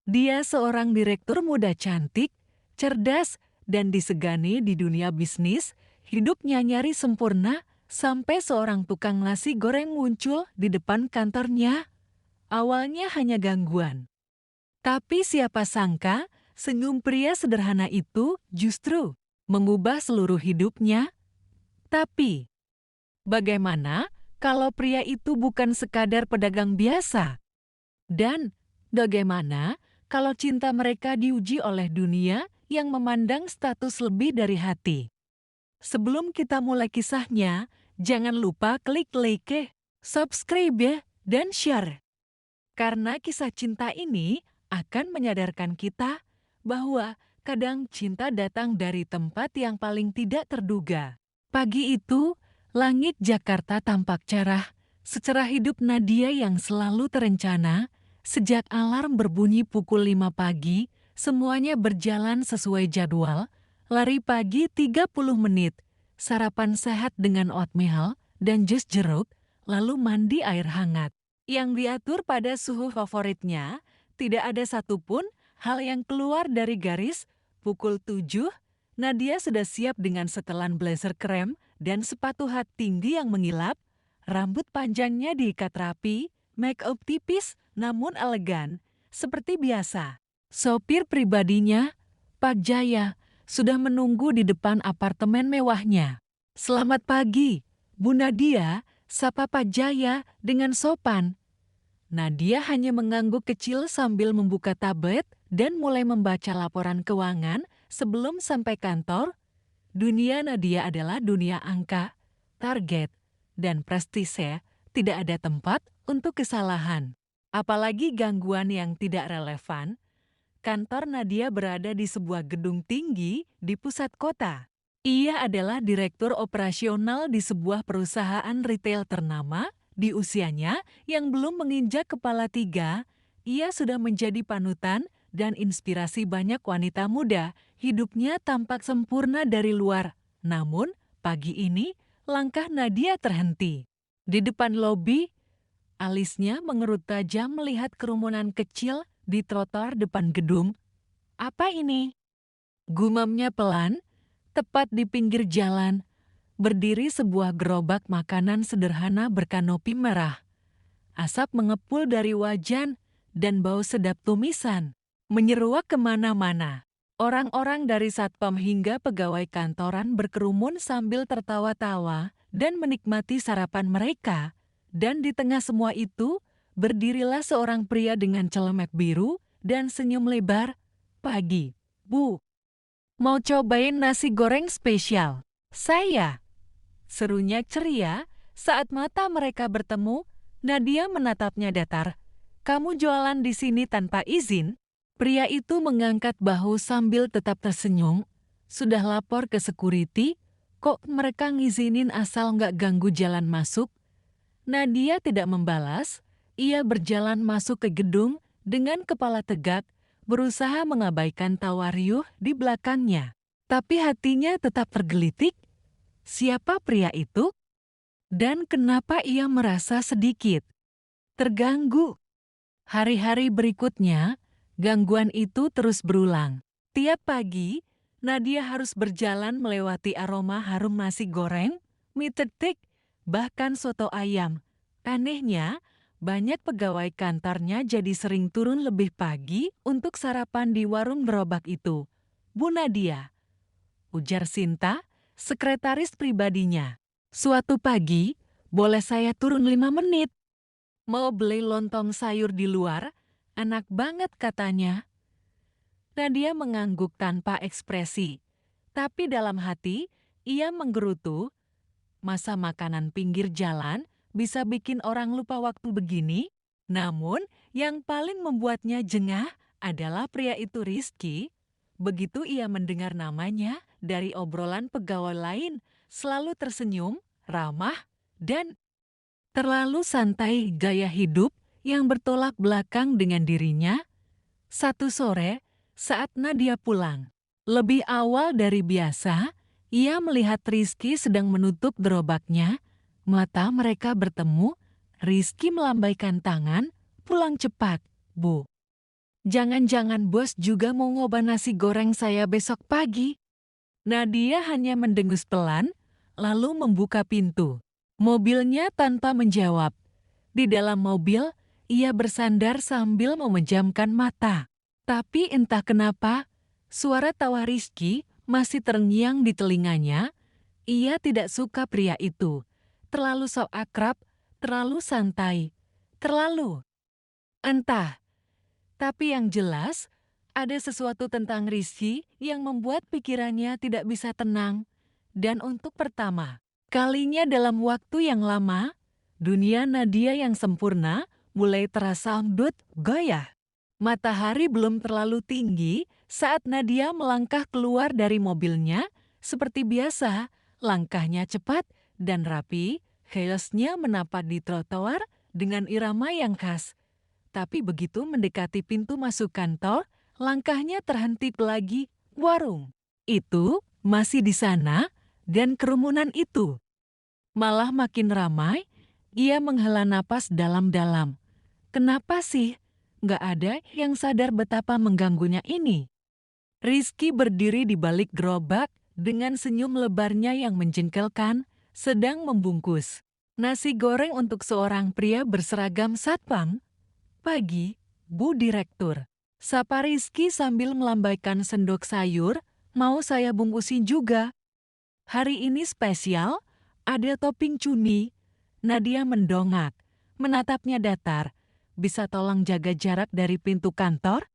Dia seorang direktur muda cantik, cerdas, dan disegani di dunia bisnis. Hidupnya nyaris sempurna sampai seorang tukang nasi goreng muncul di depan kantornya. Awalnya hanya gangguan. Tapi siapa sangka, senyum pria sederhana itu justru mengubah seluruh hidupnya. Tapi, bagaimana kalau pria itu bukan sekadar pedagang biasa? Dan bagaimana kalau cinta mereka diuji oleh dunia yang memandang status lebih dari hati? Sebelum kita mulai kisahnya, jangan lupa klik like, subscribe ya, dan share. Karena kisah cinta ini akan menyadarkan kita bahwa kadang cinta datang dari tempat yang paling tidak terduga. Pagi itu, langit Jakarta tampak cerah, secerah hidup Nadia yang selalu terencana. Sejak alarm berbunyi pukul 5 pagi, semuanya berjalan sesuai jadwal. Lari pagi 30 menit, sarapan sehat dengan oatmeal dan jus jeruk, lalu mandi air hangat. Yang diatur pada suhu favoritnya, tidak ada satupun hal yang keluar dari garis. Pukul 7, Nadia sudah siap dengan setelan blazer krem dan sepatu hat tinggi yang mengilap. Rambut panjangnya diikat rapi, make up tipis namun elegan, seperti biasa. Sopir pribadinya, Pak Jaya, sudah menunggu di depan apartemen mewahnya. "Selamat pagi, Bu Nadia," sapa Pak Jaya dengan sopan. Nadia hanya mengangguk kecil sambil membuka tablet dan mulai membaca laporan keuangan sebelum sampai kantor. Dunia Nadia adalah dunia angka, target, dan prestise. Tidak ada tempat untuk kesalahan. Apalagi gangguan yang tidak relevan. Kantor Nadia berada di sebuah gedung tinggi di pusat kota. Ia adalah direktur operasional di sebuah perusahaan retail ternama. Di usianya yang belum menginjak kepala 3, ia sudah menjadi panutan dan inspirasi banyak wanita muda. Hidupnya tampak sempurna dari luar. Namun, pagi ini langkah Nadia terhenti. Di depan lobi, alisnya mengerut tajam melihat kerumunan kecil di trotoar depan gedung. "Apa ini?" gumamnya pelan. Tepat di pinggir jalan, berdiri sebuah gerobak makanan sederhana berkanopi merah. Asap mengepul dari wajan dan bau sedap tumisan menyeruak kemana-mana. Orang-orang dari satpam hingga pegawai kantoran berkerumun sambil tertawa-tawa dan menikmati sarapan mereka. Dan di tengah semua itu, berdirilah seorang pria dengan celemek biru dan senyum lebar. "Pagi, Bu. Mau cobain nasi goreng spesial? Saya," serunya ceria. Saat mata mereka bertemu, Nadia menatapnya datar. "Kamu jualan di sini tanpa izin?" Pria itu mengangkat bahu sambil tetap tersenyum. "Sudah lapor ke security, kok mereka ngizinin asal nggak ganggu jalan masuk?" Nadia tidak membalas. Ia berjalan masuk ke gedung dengan kepala tegak, berusaha mengabaikan tawa riuh di belakangnya. Tapi hatinya tetap tergelitik. Siapa pria itu? Dan kenapa ia merasa sedikit terganggu? Hari-hari berikutnya, gangguan itu terus berulang. Tiap pagi, Nadia harus berjalan melewati aroma harum nasi goreng, mie tetik, bahkan soto ayam. Anehnya, banyak pegawai kantornya jadi sering turun lebih pagi untuk sarapan di warung gerobak itu. "Bu Nadia," ujar Sinta, sekretaris pribadinya. "Suatu pagi, boleh saya turun 5 menit? Mau beli lontong sayur di luar? Enak banget," katanya. Nadia mengangguk tanpa ekspresi. Tapi dalam hati, ia menggerutu. Masa makanan pinggir jalan bisa bikin orang lupa waktu begini? Namun, yang paling membuatnya jengah adalah pria itu Rizky. Begitu ia mendengar namanya dari obrolan pegawai lain, selalu tersenyum, ramah, dan terlalu santai gaya hidup yang bertolak belakang dengan dirinya. Satu sore, saat Nadia pulang, lebih awal dari biasa, ia melihat Rizky sedang menutup gerobaknya. Mata mereka bertemu, Rizky melambaikan tangan. "Pulang cepat, Bu." Jangan-jangan bos juga mau ngoba nasi goreng saya besok pagi. Nadia hanya mendengus pelan, lalu membuka pintu. Mobilnya tanpa menjawab. Di dalam mobil, ia bersandar sambil memejamkan mata. Tapi entah kenapa, suara tawa Rizky masih terngiang di telinganya. Ia tidak suka pria itu. Terlalu sok akrab, terlalu santai, terlalu. Entah, tapi yang jelas, ada sesuatu tentang Rizky yang membuat pikirannya tidak bisa tenang. Dan untuk pertama kalinya dalam waktu yang lama, dunia Nadia yang sempurna mulai terasa sudut goyah. Matahari belum terlalu tinggi saat Nadia melangkah keluar dari mobilnya. Seperti biasa, langkahnya cepat dan rapi, chaosnya menapak di trotoar dengan irama yang khas. Tapi begitu mendekati pintu masuk kantor, langkahnya terhenti lagi. Warung itu masih di sana dan kerumunan itu malah makin ramai. Ia menghela napas dalam-dalam. Kenapa sih nggak ada yang sadar betapa mengganggunya ini? Rizky berdiri di balik gerobak dengan senyum lebarnya yang menjengkelkan, sedang membungkus nasi goreng untuk seorang pria berseragam satpam. Pagi, Bu Direktur. Sapa Rizky sambil melambaikan sendok sayur, mau saya bungkusin juga. Hari ini spesial, ada topping cumi. Nadia mendongak, menatapnya datar. Bisa tolong jaga jarak dari pintu kantor?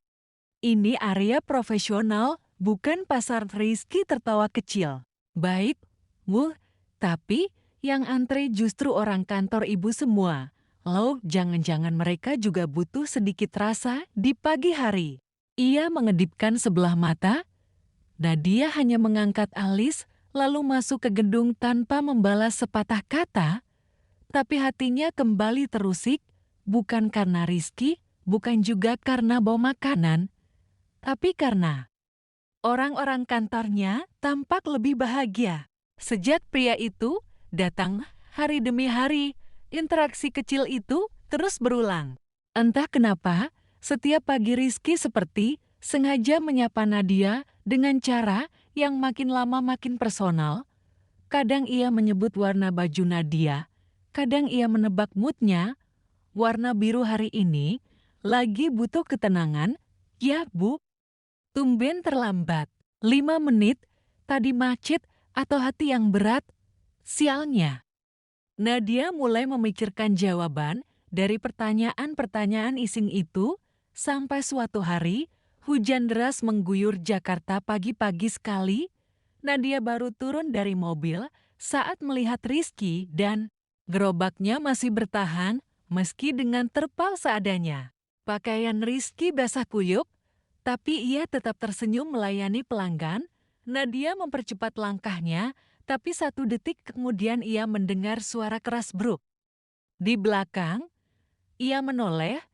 Ini area profesional, bukan pasar. Rizky tertawa kecil. Baik, Bu, tapi yang antre justru orang kantor ibu semua. Loh, jangan-jangan mereka juga butuh sedikit rasa di pagi hari. Ia mengedipkan sebelah mata. Nadia hanya mengangkat alis, lalu masuk ke gedung tanpa membalas sepatah kata. Tapi hatinya kembali terusik, bukan karena Rizky, bukan juga karena bau makanan, tapi karena orang-orang kantornya tampak lebih bahagia. Sejak pria itu datang hari demi hari, interaksi kecil itu terus berulang. Entah kenapa, setiap pagi Rizky seperti sengaja menyapa Nadia dengan cara yang makin lama makin personal. Kadang ia menyebut warna baju Nadia, kadang ia menebak moodnya. Warna biru hari ini lagi butuh ketenangan, ya Bu. Tumben terlambat. 5 menit, tadi macet atau hati yang berat? Sialnya. Nadia mulai memikirkan jawaban dari pertanyaan-pertanyaan iseng itu, sampai suatu hari, hujan deras mengguyur Jakarta pagi-pagi sekali. Nadia baru turun dari mobil saat melihat Rizky dan gerobaknya masih bertahan meski dengan terpal seadanya. Pakaian Rizky basah kuyup, tapi ia tetap tersenyum melayani pelanggan. Nadia mempercepat langkahnya, tapi 1 detik kemudian ia mendengar suara keras bruk. Di belakang, ia menoleh.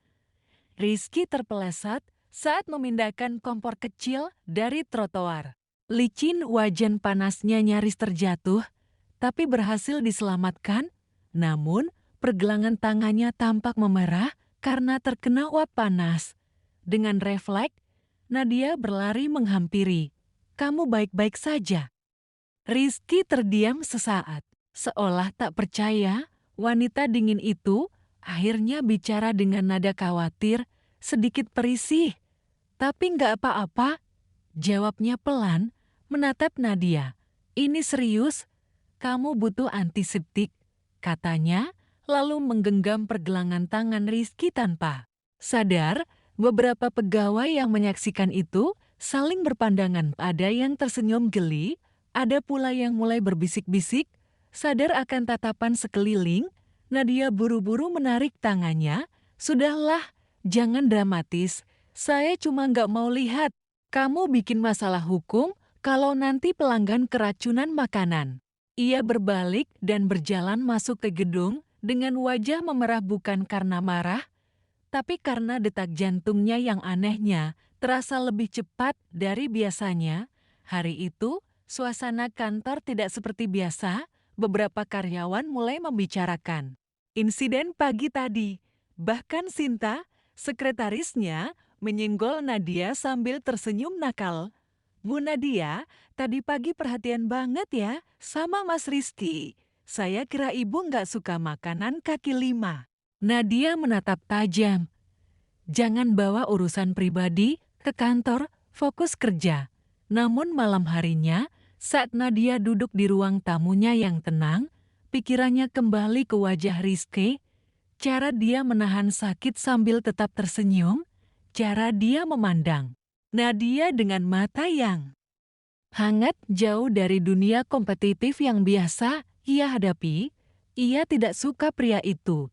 Rizky terpeleset saat memindahkan kompor kecil dari trotoar. Licin wajan panasnya nyaris terjatuh, tapi berhasil diselamatkan. Namun, pergelangan tangannya tampak memerah karena terkena uap panas. Dengan refleks, Nadia berlari menghampiri. Kamu baik-baik saja? Rizky terdiam sesaat, seolah tak percaya. Wanita dingin itu akhirnya bicara dengan nada khawatir, sedikit perisih. Tapi nggak apa-apa, jawabnya pelan, menatap Nadia. Ini serius, kamu butuh antiseptik, katanya, lalu menggenggam pergelangan tangan Rizky tanpa sadar. Beberapa pegawai yang menyaksikan itu saling berpandangan. Ada yang tersenyum geli, ada pula yang mulai berbisik-bisik. Sadar akan tatapan sekeliling, Nadia buru-buru menarik tangannya. Sudahlah, jangan dramatis. Saya cuma nggak mau lihat kamu bikin masalah hukum kalau nanti pelanggan keracunan makanan. Ia berbalik dan berjalan masuk ke gedung dengan wajah memerah, bukan karena marah, tapi karena detak jantungnya yang anehnya terasa lebih cepat dari biasanya. Hari itu, suasana kantor tidak seperti biasa. Beberapa karyawan mulai membicarakan insiden pagi tadi. Bahkan Sinta, sekretarisnya, Menyenggol Nadia sambil tersenyum nakal. Bu Nadia, tadi pagi perhatian banget ya sama Mas Rizky. Saya kira ibu nggak suka makanan kaki lima. Nadia menatap tajam. Jangan bawa urusan pribadi ke kantor, fokus kerja. Namun malam harinya, saat Nadia duduk di ruang tamunya yang tenang, pikirannya kembali ke wajah Rizky. Cara dia menahan sakit sambil tetap tersenyum, cara dia memandang Nadia dengan mata yang hangat jauh dari dunia kompetitif yang biasa ia hadapi. Ia tidak suka pria itu.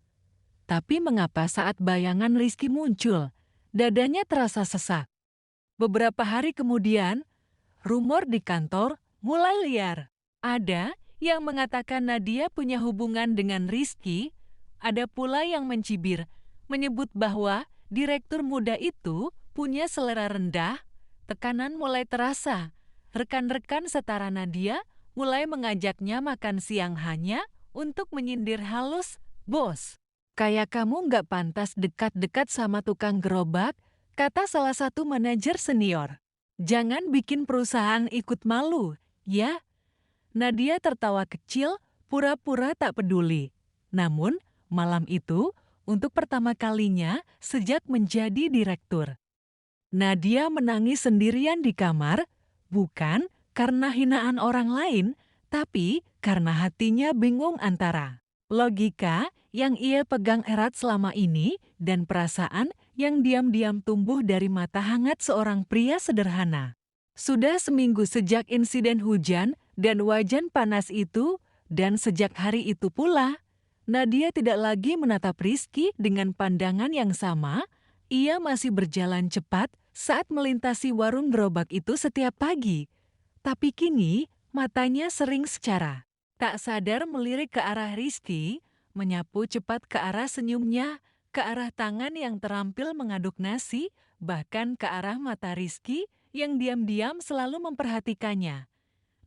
Tapi mengapa saat bayangan Rizky muncul, dadanya terasa sesak. Beberapa hari kemudian, rumor di kantor mulai liar. Ada yang mengatakan Nadia punya hubungan dengan Rizky, ada pula yang mencibir, menyebut bahwa direktur muda itu punya selera rendah. Tekanan mulai terasa. Rekan-rekan setara Nadia mulai mengajaknya makan siang hanya untuk menyindir halus, "Bos, kayak kamu nggak pantas dekat-dekat sama tukang gerobak," kata salah satu manajer senior. "Jangan bikin perusahaan ikut malu, ya." Nadia tertawa kecil, pura-pura tak peduli. Namun, malam itu, untuk pertama kalinya sejak menjadi direktur, Nadia menangis sendirian di kamar, bukan karena hinaan orang lain, tapi karena hatinya bingung antara logika yang ia pegang erat selama ini dan perasaan yang diam-diam tumbuh dari mata hangat seorang pria sederhana. Sudah seminggu sejak insiden hujan dan wajan panas itu, dan sejak hari itu pula, Nadia tidak lagi menatap Rizky dengan pandangan yang sama. Ia masih berjalan cepat saat melintasi warung gerobak itu setiap pagi. Tapi kini, matanya sering secara tak sadar melirik ke arah Rizky, menyapu cepat ke arah senyumnya, ke arah tangan yang terampil mengaduk nasi, bahkan ke arah mata Rizky yang diam-diam selalu memperhatikannya.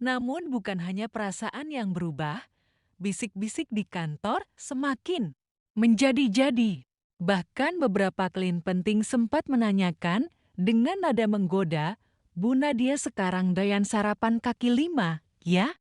Namun bukan hanya perasaan yang berubah, bisik-bisik di kantor semakin menjadi-jadi. Bahkan beberapa klien penting sempat menanyakan dengan nada menggoda, "Bu Nadia sekarang doyan sarapan kaki lima, ya?"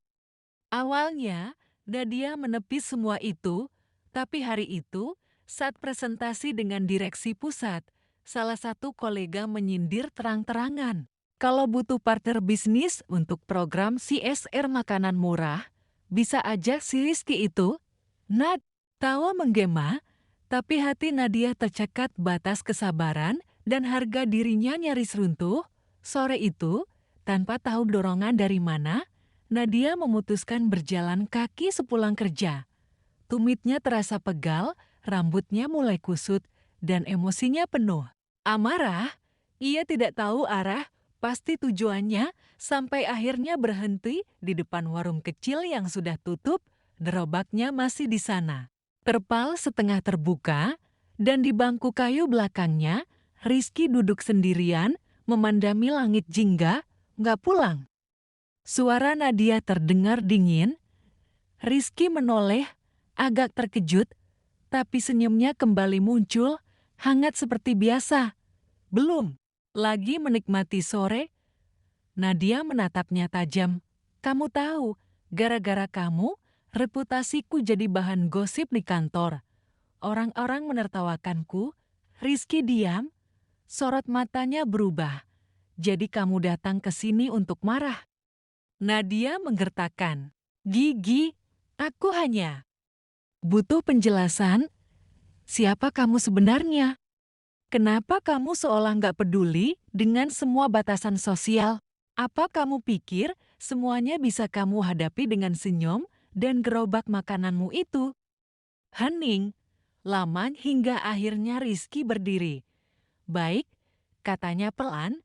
Awalnya, Nadia menepis semua itu, tapi hari itu, saat presentasi dengan direksi pusat, salah satu kolega menyindir terang-terangan. Kalau butuh partner bisnis untuk program CSR makanan murah, bisa ajak si Rizky itu. Nad, tawa menggema, tapi hati Nadia tercekat batas kesabaran dan harga dirinya nyaris runtuh. Sore itu, tanpa tahu dorongan dari mana, Nadia memutuskan berjalan kaki sepulang kerja. Tumitnya terasa pegal, rambutnya mulai kusut, dan emosinya penuh. Amarah, ia tidak tahu arah, pasti tujuannya, sampai akhirnya berhenti di depan warung kecil yang sudah tutup, gerobaknya masih di sana. Terpal setengah terbuka, dan di bangku kayu belakangnya, Rizky duduk sendirian, memandangi langit jingga, nggak pulang. Suara Nadia terdengar dingin. Rizky menoleh, agak terkejut, tapi senyumnya kembali muncul, hangat seperti biasa. Belum lagi menikmati sore, Nadia menatapnya tajam. "Kamu tahu, gara-gara kamu, reputasiku jadi bahan gosip di kantor. Orang-orang menertawakanku." Rizky diam, sorot matanya berubah. "Jadi kamu datang ke sini untuk marah?" Nadia menggertakkan gigi. "Aku hanya butuh penjelasan. Siapa kamu sebenarnya? Kenapa kamu seolah nggak peduli dengan semua batasan sosial? Apa kamu pikir semuanya bisa kamu hadapi dengan senyum dan gerobak makananmu itu?" Hening, lama hingga akhirnya Rizky berdiri. "Baik," katanya pelan,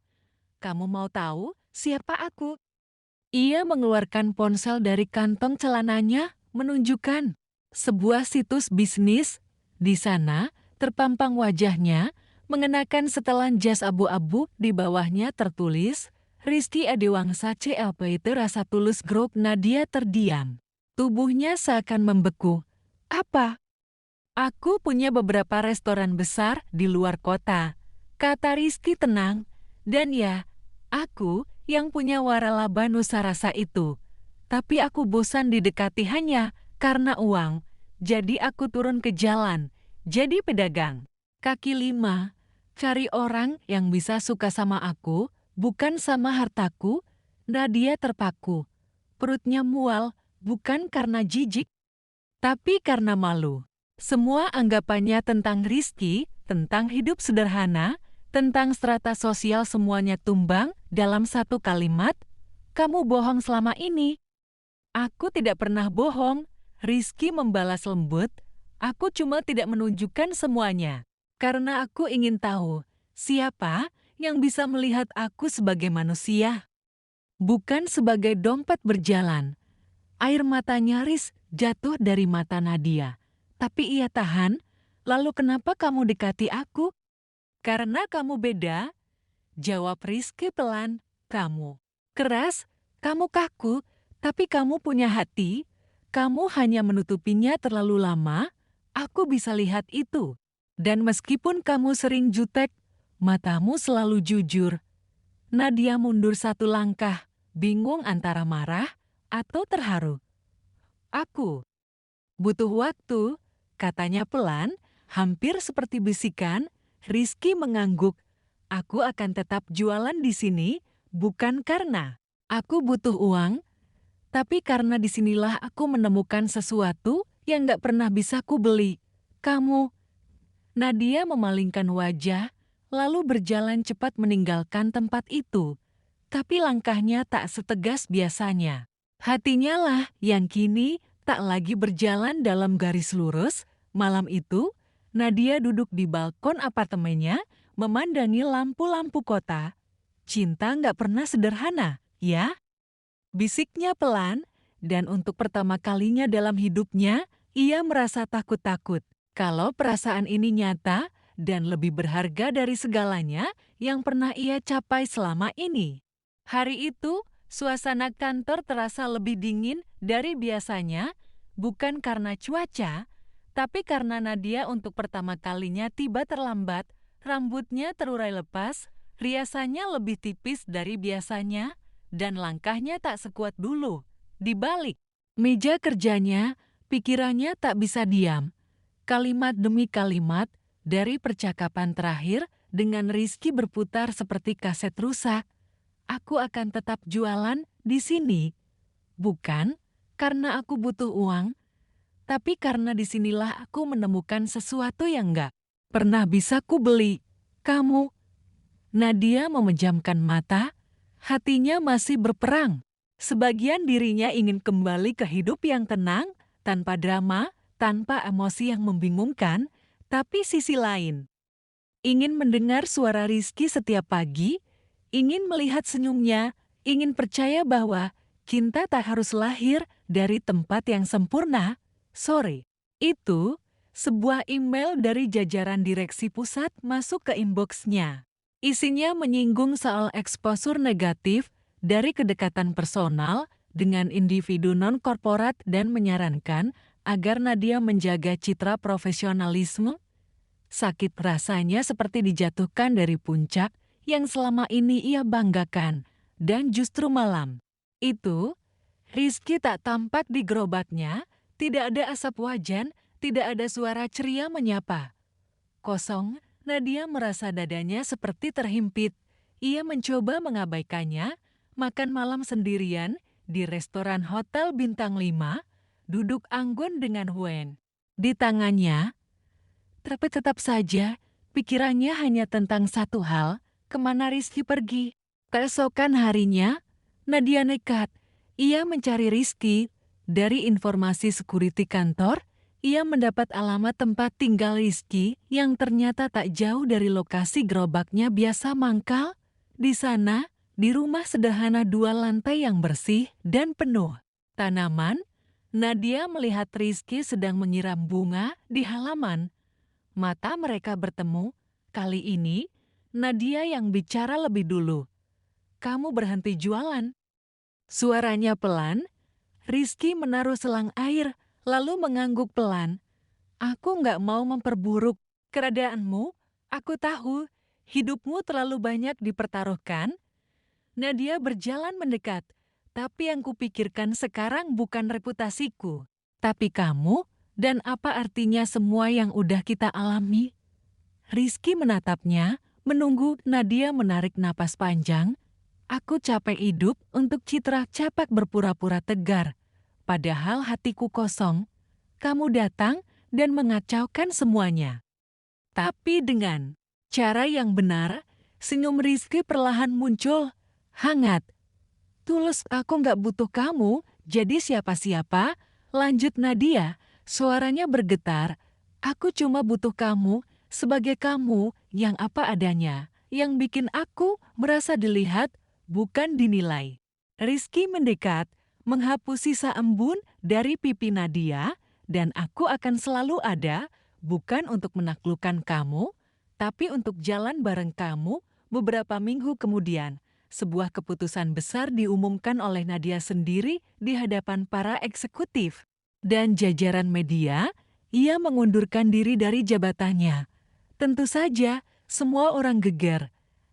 "kamu mau tahu siapa aku?" Ia mengeluarkan ponsel dari kantong celananya, menunjukkan sebuah situs bisnis. Di sana, terpampang wajahnya, mengenakan setelan jas abu-abu, di bawahnya tertulis, "Rizky Adewangsa CLPT Rasa Tulus Group." Nadia terdiam. Tubuhnya seakan membeku. "Apa?" "Aku punya beberapa restoran besar di luar kota. kata Rizky tenang. Dan ya, aku yang punya waralaba nusa rasa itu. Tapi aku bosan didekati hanya karena uang. Jadi aku turun ke jalan, jadi pedagang. Kaki 5, cari orang yang bisa suka sama aku, bukan sama hartaku. Nadia terpaku. Perutnya mual, bukan karena jijik, tapi karena malu. Semua anggapannya tentang Rizky, tentang hidup sederhana, tentang strata sosial semuanya tumbang dalam satu kalimat, "Kamu bohong selama ini." Aku tidak pernah bohong, Rizky membalas lembut. Aku cuma tidak menunjukkan semuanya. Karena aku ingin tahu, siapa yang bisa melihat aku sebagai manusia, bukan sebagai dompet berjalan. Air mata nyaris jatuh dari mata Nadia. Tapi ia tahan. Lalu kenapa kamu dekati aku? Karena kamu beda, jawab Rizky pelan. Kamu keras, kamu kaku, tapi kamu punya hati. Kamu hanya menutupinya terlalu lama. Aku bisa lihat itu. Dan meskipun kamu sering jutek, matamu selalu jujur. Nadia mundur satu langkah, bingung antara marah atau terharu. Aku butuh waktu, katanya pelan, hampir seperti bisikan. Rizky mengangguk. Aku akan tetap jualan di sini, bukan karena aku butuh uang, tapi karena disinilah aku menemukan sesuatu yang gak pernah bisa ku beli. Kamu. Nadia memalingkan wajah, lalu berjalan cepat meninggalkan tempat itu. Tapi langkahnya tak setegas biasanya. Hatinya lah yang kini tak lagi berjalan dalam garis lurus. Malam itu, Nadia duduk di balkon apartemennya, memandangi lampu-lampu kota. Cinta nggak pernah sederhana, ya? Bisiknya pelan, dan untuk pertama kalinya dalam hidupnya, ia merasa takut-takut. Kalau perasaan ini nyata dan lebih berharga dari segalanya yang pernah ia capai selama ini. Hari itu, suasana kantor terasa lebih dingin dari biasanya, bukan karena cuaca, tapi karena Nadia untuk pertama kalinya tiba terlambat, rambutnya terurai lepas, riasannya lebih tipis dari biasanya, dan langkahnya tak sekuat dulu. Di balik meja kerjanya, pikirannya tak bisa diam. Kalimat demi kalimat dari percakapan terakhir dengan Rizky berputar seperti kaset rusak. Aku akan tetap jualan di sini, bukan karena aku butuh uang, tapi karena disinilah aku menemukan sesuatu yang gak pernah bisa ku beli. Kamu. Nadia memejamkan mata, hatinya masih berperang. Sebagian dirinya ingin kembali ke hidup yang tenang, tanpa drama, tanpa emosi yang membingungkan, tapi sisi lain ingin mendengar suara Rizky setiap pagi, ingin melihat senyumnya, ingin percaya bahwa cinta tak harus lahir dari tempat yang sempurna. Sore itu, sebuah email dari jajaran direksi pusat masuk ke inbox-nya. Isinya menyinggung soal eksposur negatif dari kedekatan personal dengan individu non-korporat dan menyarankan agar Nadia menjaga citra profesionalisme. Sakit rasanya seperti dijatuhkan dari puncak yang selama ini ia banggakan. Dan justru malam itu, Rizky tak tampak di gerobaknya, tidak ada asap wajan, tidak ada suara ceria menyapa. Kosong, Nadia merasa dadanya seperti terhimpit. Ia mencoba mengabaikannya, makan malam sendirian di restoran hotel bintang 5, duduk anggun dengan Huen di tangannya. Tapi tetap saja, pikirannya hanya tentang satu hal, kemana Rizky pergi. Keesokan harinya, Nadia nekat. Ia mencari Rizky. Dari informasi security kantor, ia mendapat alamat tempat tinggal Rizky yang ternyata tak jauh dari lokasi gerobaknya biasa mangkal. Di sana, di rumah sederhana 2 lantai yang bersih dan penuh tanaman, Nadia melihat Rizky sedang menyiram bunga di halaman. Mata mereka bertemu. Kali ini, Nadia yang bicara lebih dulu. Kamu berhenti jualan. Suaranya pelan. Rizky menaruh selang air, lalu mengangguk pelan. Aku nggak mau memperburuk keadaanmu. Aku tahu, Hidupmu terlalu banyak dipertaruhkan. Nadia berjalan mendekat, tapi yang kupikirkan sekarang bukan reputasiku, tapi kamu dan apa artinya semua yang udah kita alami. Rizky menatapnya, menunggu Nadia menarik napas panjang. Aku capek hidup untuk citra capak berpura-pura tegar. Padahal hatiku kosong. Kamu datang dan mengacaukan semuanya. Tapi dengan cara yang benar, senyum Rizky perlahan muncul, hangat. Tulus, aku nggak butuh kamu, jadi siapa-siapa, lanjut Nadia, suaranya bergetar. Aku cuma butuh kamu sebagai kamu yang apa adanya, yang bikin aku merasa dilihat, bukan dinilai. Rizky mendekat, menghapus sisa embun dari pipi Nadia, dan aku akan selalu ada, bukan untuk menaklukkan kamu, tapi untuk jalan bareng kamu beberapa minggu kemudian. Sebuah keputusan besar diumumkan oleh Nadia sendiri di hadapan para eksekutif dan jajaran media. Ia mengundurkan diri dari jabatannya. Tentu saja, semua orang geger.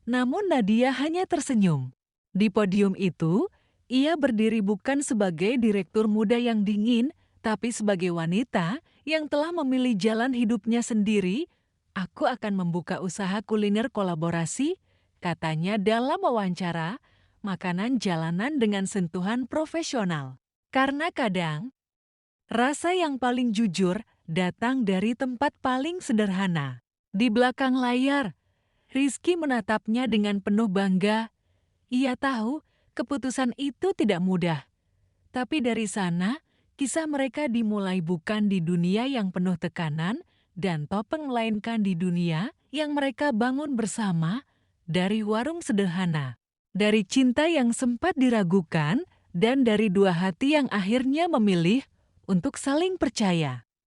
Namun Nadia hanya tersenyum. Di podium itu, ia berdiri bukan sebagai direktur muda yang dingin, tapi sebagai wanita yang telah memilih jalan hidupnya sendiri. Aku akan membuka usaha kuliner kolaborasi, katanya dalam wawancara, makanan jalanan dengan sentuhan profesional. Karena kadang, rasa yang paling jujur datang dari tempat paling sederhana. Di belakang layar, Rizky menatapnya dengan penuh bangga. Ia tahu keputusan itu tidak mudah. Tapi dari sana, kisah mereka dimulai bukan di dunia yang penuh tekanan dan topeng, melainkan di dunia yang mereka bangun bersama dari warung sederhana. Dari cinta yang sempat diragukan dan dari dua hati yang akhirnya memilih untuk saling percaya.